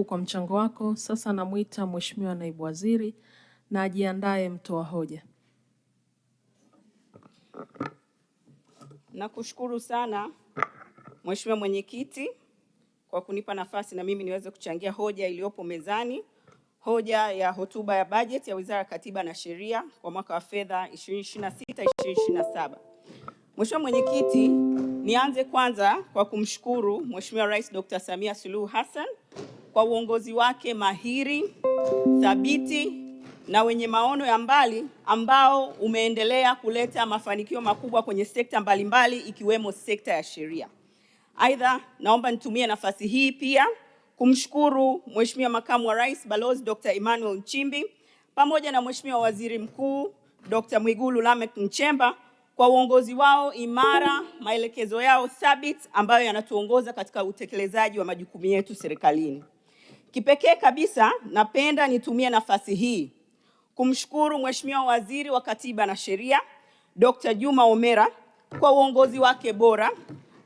Kwa mchango wako. Sasa namuita Mheshimiwa Naibu Waziri na ajiandae mtoa hoja. Nakushukuru sana Mheshimiwa Mwenyekiti kwa kunipa nafasi na mimi niweze kuchangia hoja iliyopo mezani, hoja ya hotuba ya bajeti ya Wizara ya Katiba na Sheria kwa mwaka wa fedha 2026/2027. Mheshimiwa Mwenyekiti, nianze kwanza kwa kumshukuru Mheshimiwa Rais Dr. Samia Suluhu Hassan kwa uongozi wake mahiri, thabiti na wenye maono ya mbali ambao umeendelea kuleta mafanikio makubwa kwenye sekta mbalimbali ikiwemo sekta ya sheria. Aidha, naomba nitumie nafasi hii pia kumshukuru Mheshimiwa Makamu wa Rais Balozi Dr. Emmanuel Nchimbi pamoja na Mheshimiwa Waziri Mkuu Dr. Mwigulu Lameck Nchemba kwa uongozi wao imara, maelekezo yao thabiti ambayo yanatuongoza katika utekelezaji wa majukumu yetu serikalini. Kipekee kabisa napenda nitumie nafasi hii kumshukuru Mheshimiwa Waziri wa Katiba na Sheria Dr. Juma Omera kwa uongozi wake bora,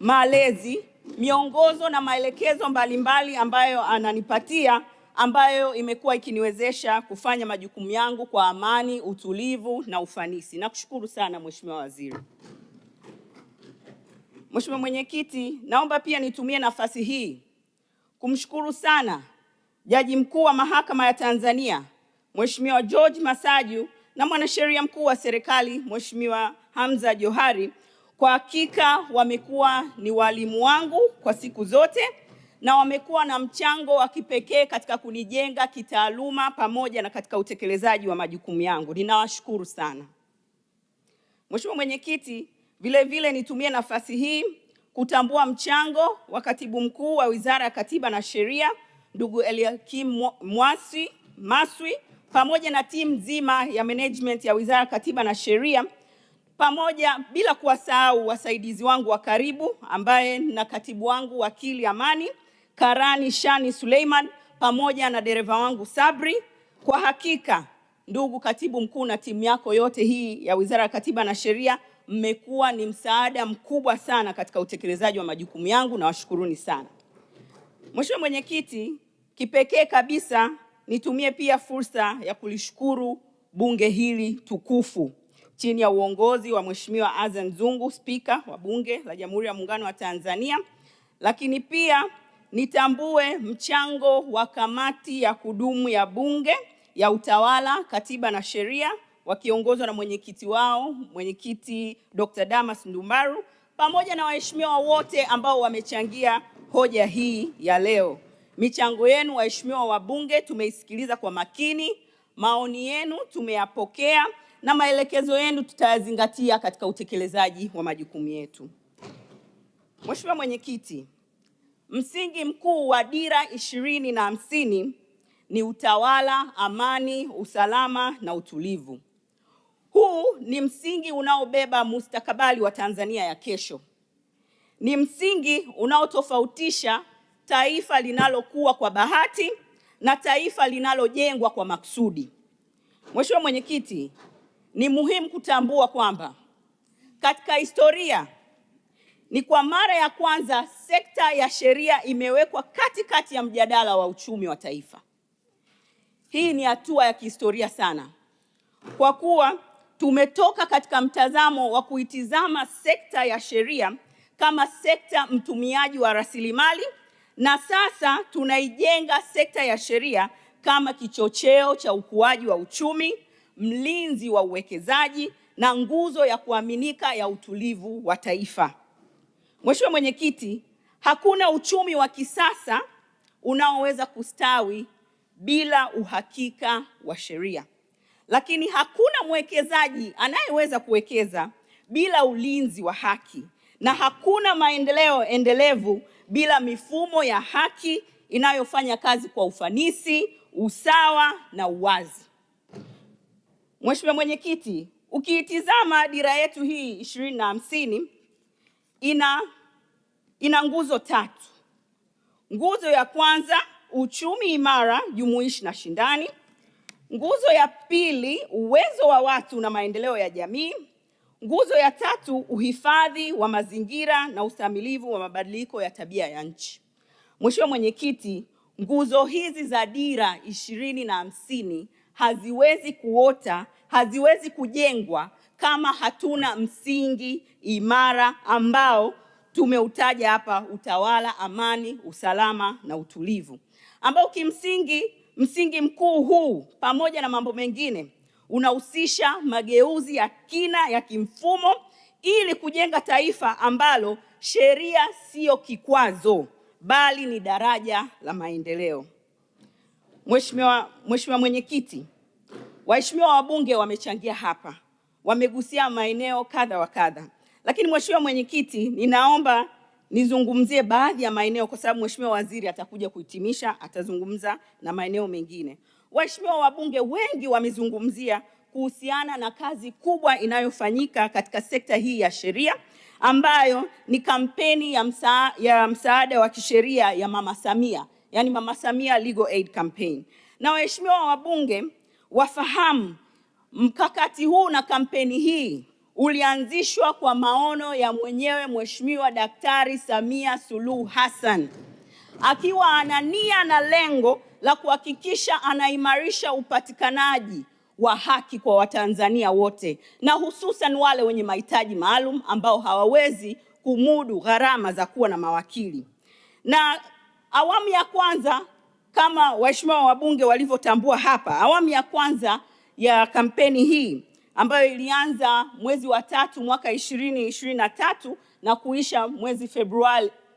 malezi, miongozo na maelekezo mbalimbali ambayo ananipatia ambayo imekuwa ikiniwezesha kufanya majukumu yangu kwa amani, utulivu na ufanisi. Nakushukuru sana Mheshimiwa Waziri. Mheshimiwa Mwenyekiti, naomba pia nitumie nafasi hii kumshukuru sana Jaji Mkuu wa Mahakama ya Tanzania Mheshimiwa George Masaju na Mwanasheria Mkuu wa Serikali Mheshimiwa Hamza Johari. Kwa hakika wamekuwa ni walimu wangu kwa siku zote na wamekuwa na mchango wa kipekee katika kunijenga kitaaluma pamoja na katika utekelezaji wa majukumu yangu. Ninawashukuru sana. Mheshimiwa Mwenyekiti, vile nitumie nafasi hii kutambua mchango wa Katibu Mkuu wa Wizara ya Katiba na Sheria ndugu Eliakim Maswi pamoja na timu nzima ya management ya Wizara ya Katiba na Sheria, pamoja bila kuwasahau wasaidizi wangu wa karibu ambaye na katibu wangu wakili Amani Karani Shani Suleiman pamoja na dereva wangu Sabri. Kwa hakika ndugu Katibu Mkuu na timu yako yote hii ya Wizara ya Katiba na Sheria mmekuwa ni msaada mkubwa sana katika utekelezaji wa majukumu yangu na washukuruni sana. Mheshimiwa Mwenyekiti, kipekee kabisa nitumie pia fursa ya kulishukuru bunge hili tukufu chini ya uongozi wa Mheshimiwa Azan Zungu, Spika wa Bunge la Jamhuri ya Muungano wa Tanzania, lakini pia nitambue mchango wa kamati ya kudumu ya Bunge ya Utawala, Katiba na Sheria wakiongozwa na mwenyekiti wao, Mwenyekiti Dr. Damas Ndumbaro, pamoja na waheshimiwa wote ambao wamechangia hoja hii ya leo. Michango yenu waheshimiwa wabunge tumeisikiliza kwa makini, maoni yenu tumeyapokea na maelekezo yenu tutayazingatia katika utekelezaji wa majukumu yetu. Mheshimiwa Mwenyekiti, msingi mkuu wa Dira 2050 ni utawala, amani, usalama na utulivu. Huu ni msingi unaobeba mustakabali wa Tanzania ya kesho. Ni msingi unaotofautisha taifa linalokuwa kwa bahati na taifa linalojengwa kwa makusudi. Mheshimiwa Mwenyekiti, ni muhimu kutambua kwamba katika historia ni kwa mara ya kwanza sekta ya sheria imewekwa katikati ya mjadala wa uchumi wa taifa. Hii ni hatua ya kihistoria sana, kwa kuwa tumetoka katika mtazamo wa kuitizama sekta ya sheria kama sekta mtumiaji wa rasilimali na sasa tunaijenga sekta ya sheria kama kichocheo cha ukuaji wa uchumi, mlinzi wa uwekezaji na nguzo ya kuaminika ya utulivu wa taifa. Mheshimiwa Mwenyekiti, hakuna uchumi wa kisasa unaoweza kustawi bila uhakika wa sheria. Lakini hakuna mwekezaji anayeweza kuwekeza bila ulinzi wa haki, na hakuna maendeleo endelevu bila mifumo ya haki inayofanya kazi kwa ufanisi, usawa na uwazi. Mheshimiwa Mwenyekiti, ukiitizama dira yetu hii 2050 ina nguzo tatu. Nguzo ya kwanza, uchumi imara, jumuishi na shindani. Nguzo ya pili, uwezo wa watu na maendeleo ya jamii. Nguzo ya tatu, uhifadhi wa mazingira na ustahimilivu wa mabadiliko ya tabia ya nchi. Mheshimiwa Mwenyekiti, nguzo hizi za Dira 2050 haziwezi kuota, haziwezi kujengwa kama hatuna msingi imara ambao tumeutaja hapa: utawala, amani, usalama na utulivu, ambao kimsingi msingi mkuu huu pamoja na mambo mengine unahusisha mageuzi ya kina ya kimfumo ili kujenga taifa ambalo sheria sio kikwazo bali ni daraja la maendeleo. Mheshimiwa Mwenyekiti, waheshimiwa wabunge wamechangia hapa, wamegusia maeneo kadha wa kadha, lakini Mheshimiwa Mwenyekiti, ninaomba nizungumzie baadhi ya maeneo kwa sababu Mheshimiwa Waziri atakuja kuhitimisha, atazungumza na maeneo mengine. Waheshimiwa wabunge wengi wamezungumzia kuhusiana na kazi kubwa inayofanyika katika sekta hii ya sheria, ambayo ni kampeni ya msaada wa kisheria ya Mama Samia, yani Mama Samia Legal Aid Campaign. Na waheshimiwa wabunge wafahamu mkakati huu na kampeni hii ulianzishwa kwa maono ya mwenyewe Mheshimiwa Daktari Samia Suluhu Hassan, akiwa ana nia na lengo la kuhakikisha anaimarisha upatikanaji wa haki kwa Watanzania wote, na hususan wale wenye mahitaji maalum ambao hawawezi kumudu gharama za kuwa na mawakili. Na awamu ya kwanza, kama waheshimiwa wabunge walivyotambua hapa, awamu ya kwanza ya kampeni hii ambayo ilianza mwezi wa 3 mwaka 2023 na kuisha mwezi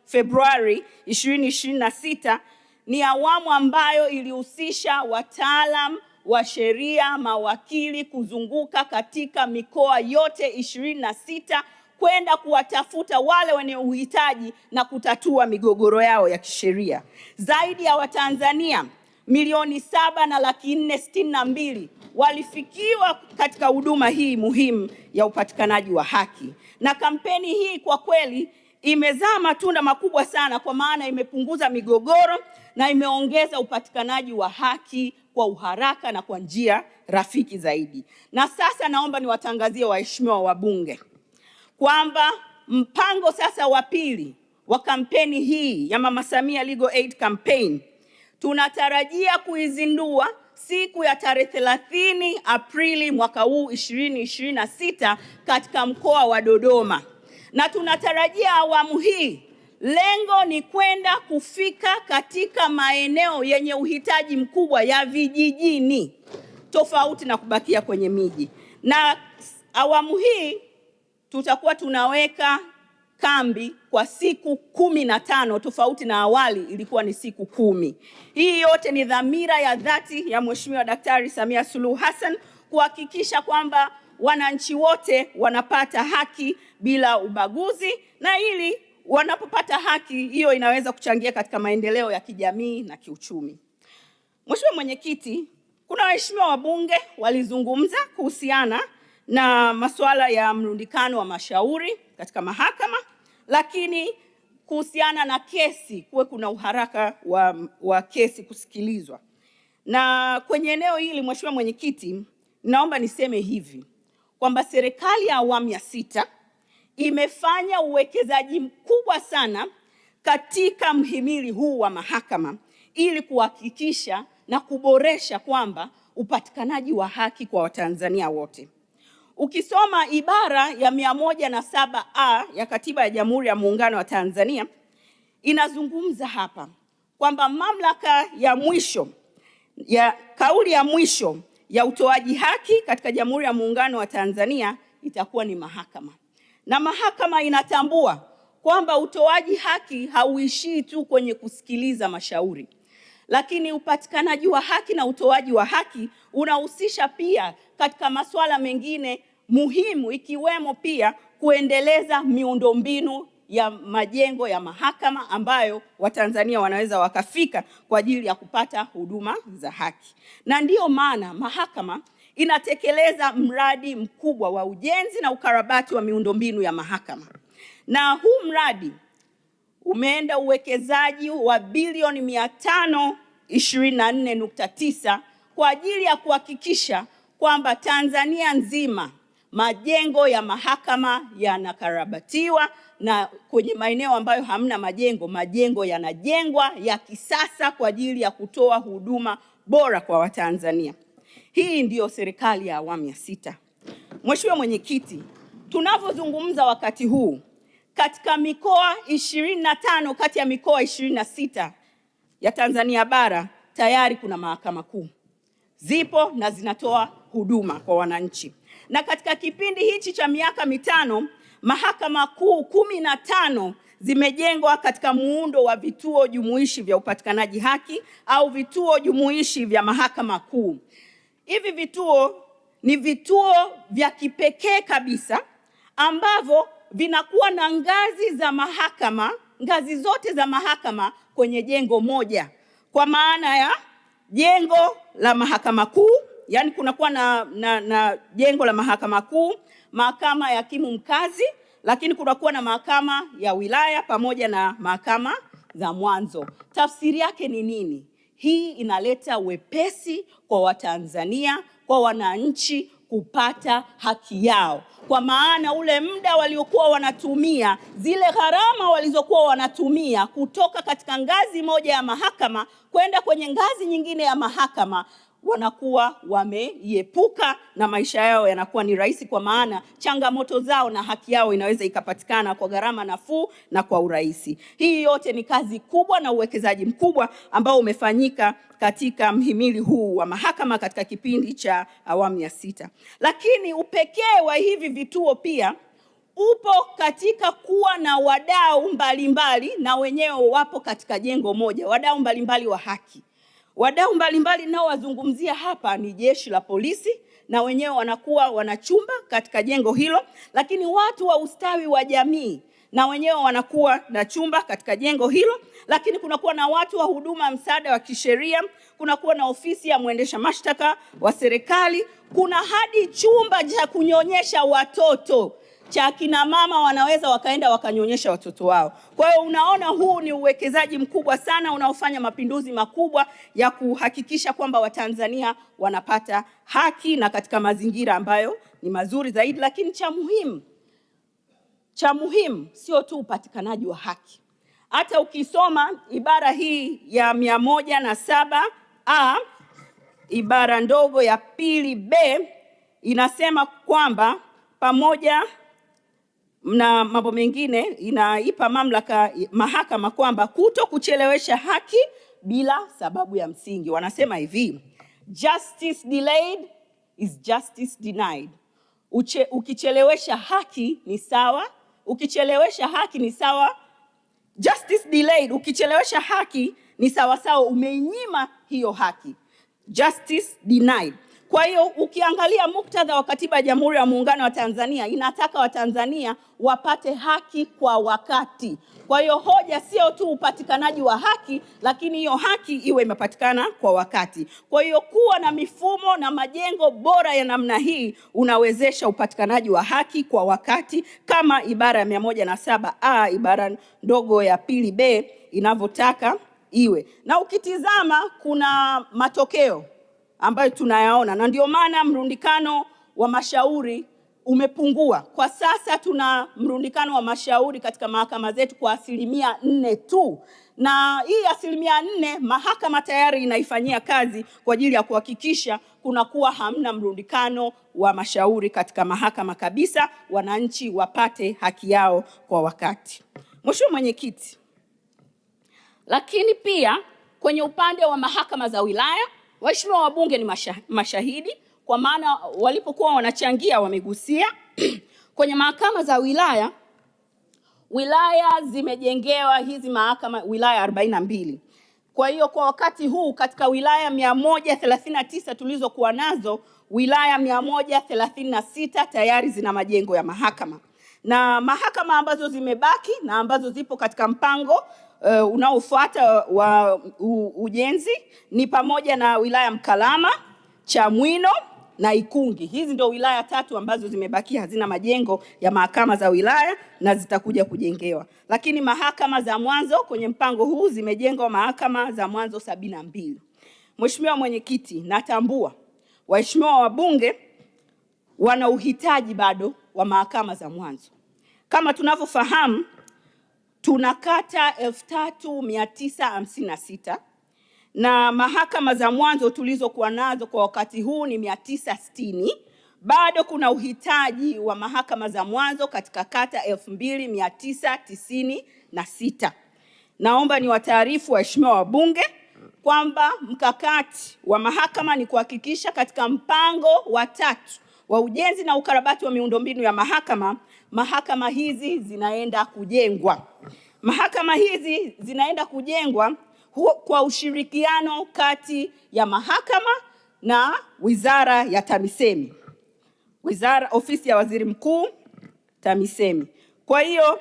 Februari 2026, ni awamu ambayo ilihusisha wataalam wa sheria, mawakili kuzunguka katika mikoa yote 26 kwenda kuwatafuta wale wenye uhitaji na kutatua migogoro yao ya kisheria. Zaidi ya Watanzania milioni 7,462,000 walifikiwa katika huduma hii muhimu ya upatikanaji wa haki. Na kampeni hii kwa kweli imezaa matunda makubwa sana, kwa maana imepunguza migogoro na imeongeza upatikanaji wa haki kwa uharaka na kwa njia rafiki zaidi. Na sasa naomba niwatangazie waheshimiwa wabunge kwamba mpango sasa wa pili wa kampeni hii ya Mama Samia Legal Aid Campaign tunatarajia kuizindua siku ya tarehe 30 Aprili mwaka huu 2026 katika mkoa wa Dodoma. Na tunatarajia awamu hii lengo ni kwenda kufika katika maeneo yenye uhitaji mkubwa ya vijijini, tofauti na kubakia kwenye miji. Na awamu hii tutakuwa tunaweka kambi kwa siku 15, tofauti na awali ilikuwa ni siku 10. Hii yote ni dhamira ya dhati ya Mheshimiwa Daktari Samia Suluhu Hassan kuhakikisha kwamba wananchi wote wanapata haki bila ubaguzi, na ili wanapopata haki hiyo inaweza kuchangia katika maendeleo ya kijamii na kiuchumi. Mheshimiwa Mwenyekiti, kuna waheshimiwa wabunge walizungumza kuhusiana na masuala ya mrundikano wa mashauri katika mahakama, lakini kuhusiana na kesi kuwe kuna uharaka wa kesi kusikilizwa. Na kwenye eneo hili Mheshimiwa Mwenyekiti, naomba niseme hivi kwamba serikali ya awamu ya 6 imefanya uwekezaji mkubwa sana katika mhimili huu wa mahakama ili kuhakikisha na kuboresha kwamba upatikanaji wa haki kwa Watanzania wote. Ukisoma ibara ya 107A ya Katiba ya Jamhuri ya Muungano wa Tanzania inazungumza hapa kwamba mamlaka ya mwisho kauli ya mwisho ya utoaji haki katika Jamhuri ya Muungano wa Tanzania itakuwa ni mahakama. Na mahakama inatambua kwamba utoaji haki hauishii tu kwenye kusikiliza mashauri, lakini upatikanaji wa haki na utoaji wa haki unahusisha pia katika masuala mengine muhimu, ikiwemo pia kuendeleza miundombinu ya majengo ya mahakama ambayo Watanzania wanaweza wakafika kwa ajili ya kupata huduma za haki. Na ndiyo maana mahakama inatekeleza mradi mkubwa wa ujenzi na ukarabati wa miundombinu ya mahakama. Na huu mradi umeenda uwekezaji wa bilioni 524.9 kwa ajili ya kuhakikisha kwamba Tanzania nzima majengo ya mahakama yanakarabatiwa na kwenye maeneo ambayo hamna majengo, majengo yanajengwa ya kisasa kwa ajili ya kutoa huduma bora kwa Watanzania. Hii ndiyo serikali ya awamu ya 6. Mheshimiwa Mwenyekiti, tunavyozungumza wakati huu, katika mikoa 25 kati ya mikoa 26 ya Tanzania bara tayari kuna mahakama kuu. Zipo na zinatoa huduma kwa wananchi. Na katika kipindi hichi cha miaka 5, mahakama kuu 15 zimejengwa katika muundo wa vituo jumuishi vya upatikanaji haki au vituo jumuishi vya mahakama kuu. Hivi vituo ni vituo vya kipekee kabisa ambavyo vinakuwa na ngazi za mahakama, ngazi zote za mahakama kwenye jengo moja. Kwa maana ya jengo la mahakama kuu, yani kunakuwa na jengo la mahakama kuu, mahakama ya hakimu mkazi, lakini kunakuwa na mahakama ya wilaya pamoja na mahakama za mwanzo. Tafsiri yake ni nini? Hii inaleta wepesi kwa Watanzania, kwa wananchi kupata haki yao. Kwa maana ule muda waliokuwa wanatumia, zile gharama walizokuwa wanatumia kutoka katika ngazi moja ya mahakama kwenda kwenye ngazi nyingine ya mahakama, wanakuwa wameiepuka na maisha yao yanakuwa ni rahisi, kwa maana changamoto zao na haki yao inaweza ikapatikana kwa gharama nafuu na kwa urahisi. Hii yote ni kazi kubwa na uwekezaji mkubwa ambao umefanyika katika mhimili huu wa mahakama katika kipindi cha awamu ya 6. Lakini upekee wa hivi vituo pia upo katika kuwa na wadau mbalimbali, na wenyewe wapo katika jengo moja, wadau mbalimbali wa haki. Wadau mbalimbali nao wazungumzia hapa ni jeshi la polisi, na wenyewe wanakuwa wanachumba katika jengo hilo, lakini watu wa ustawi wa jamii na wenyewe wanakuwa na chumba katika jengo hilo, lakini kunakuwa na watu wa huduma msaada wa kisheria, kunakuwa na ofisi ya mwendesha mashtaka wa serikali, kuna hadi chumba cha kunyonyesha watoto cha kina mama, wanaweza wakaenda wakanyonyesha watoto wao. Kwa hiyo unaona, huu ni uwekezaji mkubwa sana unaofanya mapinduzi makubwa ya kuhakikisha kwamba Watanzania wanapata haki na katika mazingira ambayo ni mazuri zaidi. Lakini cha muhimu sio tu upatikanaji wa haki. Hata ukisoma ibara hii ya 107A ibara ndogo ya 2B inasema kwamba pamoja na mambo mengine inaipa mamlaka mahakama kwamba kuto kuchelewesha haki bila sababu ya msingi. Wanasema hivi, justice delayed is justice denied. Ukichelewesha haki ni sawa, justice delayed, ukichelewesha haki ni sawa sawa umeinyima hiyo haki, justice denied. Kwa hiyo ukiangalia muktadha wa Katiba ya Jamhuri ya Muungano wa Tanzania inataka Watanzania wapate haki kwa wakati. Kwa hiyo hoja sio tu upatikanaji wa haki, lakini hiyo haki iwe imepatikana kwa wakati. Kwa hiyo kuwa na mifumo na majengo bora ya namna hii unawezesha upatikanaji wa haki kwa wakati, kama ibara ya 107A ibara ndogo ya 2B inavyotaka iwe. Na ukitizama kuna matokeo ambayo tunayaona, na ndio maana mrundikano wa mashauri umepungua. Kwa sasa tuna mrundikano wa mashauri katika mahakama zetu kwa 4% tu, na hii 4% mahakama tayari inaifanyia kazi kwa ajili ya kuhakikisha kunakuwa hamna mrundikano wa mashauri katika mahakama kabisa, wananchi wapate haki yao kwa wakati. Mheshimiwa Mwenyekiti, lakini pia kwenye upande wa mahakama za wilaya, waheshimiwa wabunge ni mashahidi, kwa maana walipokuwa wanachangia wamegusia kwenye mahakama za wilaya zimejengewa hizi mahakama wilaya 42. Kwa hiyo kwa wakati huu katika wilaya 139 tulizokuwa nazo, wilaya 136 tayari zina majengo ya mahakama, na mahakama ambazo zimebaki na ambazo zipo katika mpango unaofuata wa ujenzi ni pamoja na wilaya Mkalama, Chamwino na Ikungi. Hizi ndio wilaya 3 ambazo zimebakia hazina majengo ya mahakama za wilaya na zitakuja kujengewa. Lakini mahakama za mwanzo kwenye mpango huu zimejengwa mahakama za mwanzo 72. Mheshimiwa Mwenyekiti, natambua waheshimiwa wabunge wana uhitaji bado wa mahakama za mwanzo. Kama tunavyofahamu, tuna kata 3956 na mahakama za mwanzo tulizokuwa nazo kwa wakati huu ni 960. Bado kuna uhitaji wa mahakama za mwanzo katika kata 2996. Naomba niwataarifu waheshimiwa wabunge kwamba mkakati wa mahakama ni kuhakikisha katika mpango wa 3 wa ujenzi na ukarabati wa miundombinu ya mahakama hizi zinaenda kujengwa. Mahakama hizi zinaenda kujengwa kwa ushirikiano kati ya mahakama na Wizara ya TAMISEMI, Ofisi ya Waziri Mkuu, TAMISEMI. Kwa hiyo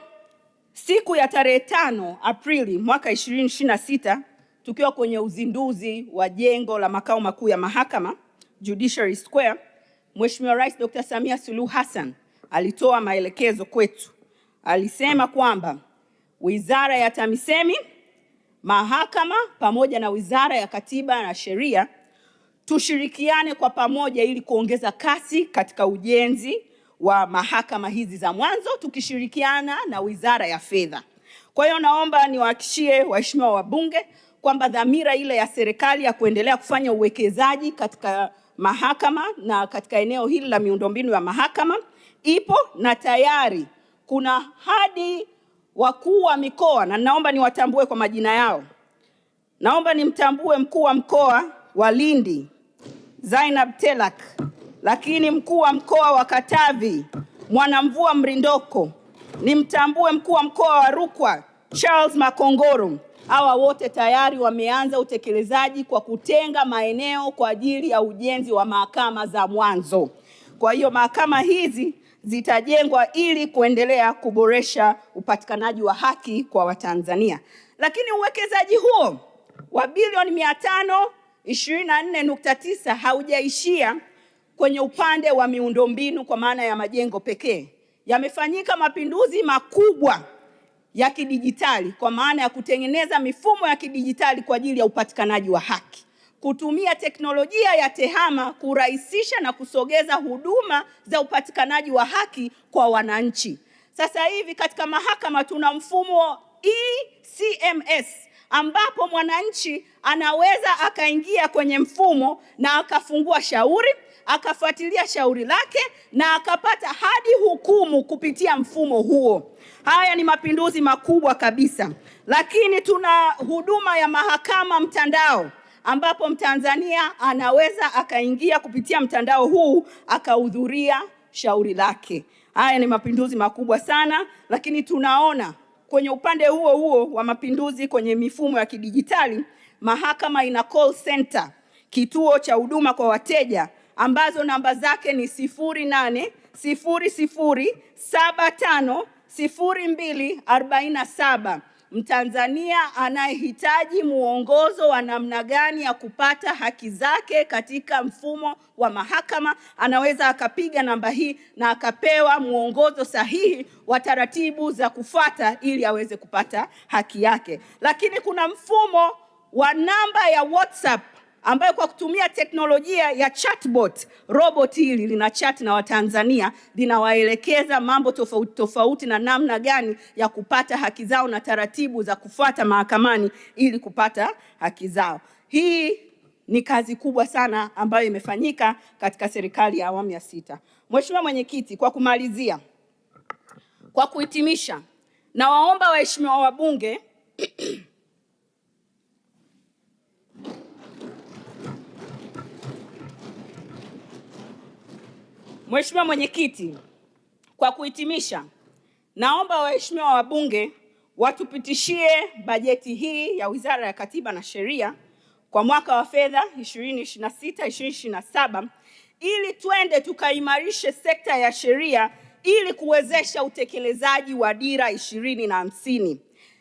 siku ya tarehe 5 Aprili mwaka 2026, tukiwa kwenye uzinduzi wa jengo la makao makuu ya mahakama Judiciary Square, Mheshimiwa Rais Dr. Samia Suluhu Hassan alitoa maelekezo kwetu. Alisema kwamba Wizara ya TAMISEMI, mahakama pamoja na Wizara ya Katiba na Sheria tushirikiane kwa pamoja ili kuongeza kasi katika ujenzi wa mahakama hizi za mwanzo, tukishirikiana na Wizara ya Fedha. Kwa hiyo naomba niwahakikishie waheshimiwa wabunge kwamba dhamira ile ya serikali ya kuendelea kufanya uwekezaji katika mahakama na katika eneo hili la miundombinu ya mahakama ipo, na tayari kuna hadi wakuu wa mikoa, na naomba niwatambue kwa majina yao. Naomba nimtambue mkuu wa mkoa wa Lindi Zainab Telak, lakini mkuu wa mkoa wa Katavi Mwanamvua Mrindoko, nimtambue mkuu wa mkoa wa Rukwa Charles Makongoro. Hawa wote tayari wameanza utekelezaji kwa kutenga maeneo kwa ajili ya ujenzi wa mahakama za mwanzo. Kwa hiyo mahakama hizi zitajengwa ili kuendelea kuboresha upatikanaji wa haki kwa Watanzania. Lakini uwekezaji huo wa bilioni 524.9 haujaishia kwenye upande wa miundombinu kwa maana ya majengo pekee. Yamefanyika mapinduzi makubwa ya kidijitali kwa maana ya kutengeneza mifumo ya kidijitali kwa ajili ya upatikanaji wa haki, kutumia teknolojia ya TEHAMA kurahisisha na kusogeza huduma za upatikanaji wa haki kwa wananchi. Sasa hivi katika mahakama tuna mfumo eCMS ambapo mwananchi anaweza akaingia kwenye mfumo na akafungua shauri, akafuatilia shauri lake na akapata hadi hukumu kupitia mfumo huo. Haya ni mapinduzi makubwa kabisa. Lakini tuna huduma ya mahakama mtandao ambapo Mtanzania anaweza akaingia kupitia mtandao huu akahudhuria shauri lake. Haya ni mapinduzi makubwa sana. Lakini tunaona kwenye upande huo huo wa mapinduzi kwenye mifumo ya kidijitali, mahakama ina call center, kituo cha huduma kwa wateja ambazo namba zake ni 0800750247. Mtanzania anayehitaji muongozo wa namna gani ya kupata haki zake katika mfumo wa mahakama anaweza akapiga namba hii na akapewa muongozo sahihi wa taratibu za kufuata ili aweze kupata haki yake. Lakini kuna mfumo wa namba ya WhatsApp ambayo kwa kutumia teknolojia ya chatbot, robot hili lina chat na Watanzania, linawaelekeza mambo tofauti tofauti na namna gani ya kupata haki zao na taratibu za kufuata mahakamani ili kupata haki zao. Hii ni kazi kubwa sana ambayo imefanyika katika serikali ya awamu ya 6. Mheshimiwa Mwenyekiti, kwa kumalizia, kwa kuhitimisha, na waomba waheshimiwa wabunge Mheshimiwa Mwenyekiti, kwa kuhitimisha, naomba waheshimiwa wabunge watupitishie bajeti hii ya Wizara ya Katiba na Sheria kwa mwaka wa fedha 2026-2027 ili twende tukaimarishe sekta ya sheria ili kuwezesha utekelezaji wa Dira 2050.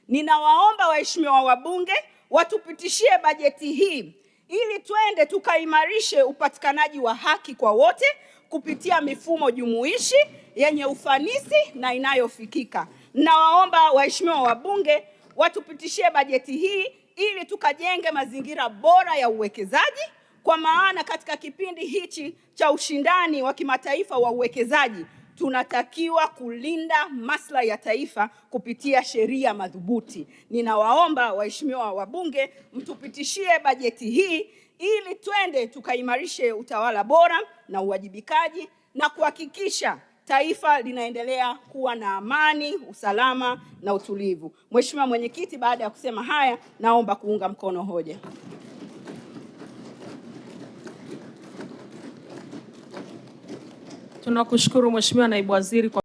Ninawaomba waheshimiwa wabunge watupitishie bajeti hii ili twende tukaimarishe upatikanaji wa haki kwa wote kupitia mifumo jumuishi yenye ufanisi na inayofikika. Nawaomba waheshimiwa wabunge watupitishie bajeti hii ili tukajenge mazingira bora ya uwekezaji, kwa maana katika kipindi hichi cha ushindani wa kimataifa wa uwekezaji tunatakiwa kulinda maslahi ya taifa kupitia sheria madhubuti. Ninawaomba waheshimiwa wabunge mtupitishie bajeti hii ili twende tukaimarishe utawala bora na uwajibikaji na kuhakikisha taifa linaendelea kuwa na amani, usalama na utulivu. Mheshimiwa Mwenyekiti, baada ya kusema haya, naomba kuunga mkono hoja. Tunakushukuru Mheshimiwa Naibu Waziri kwa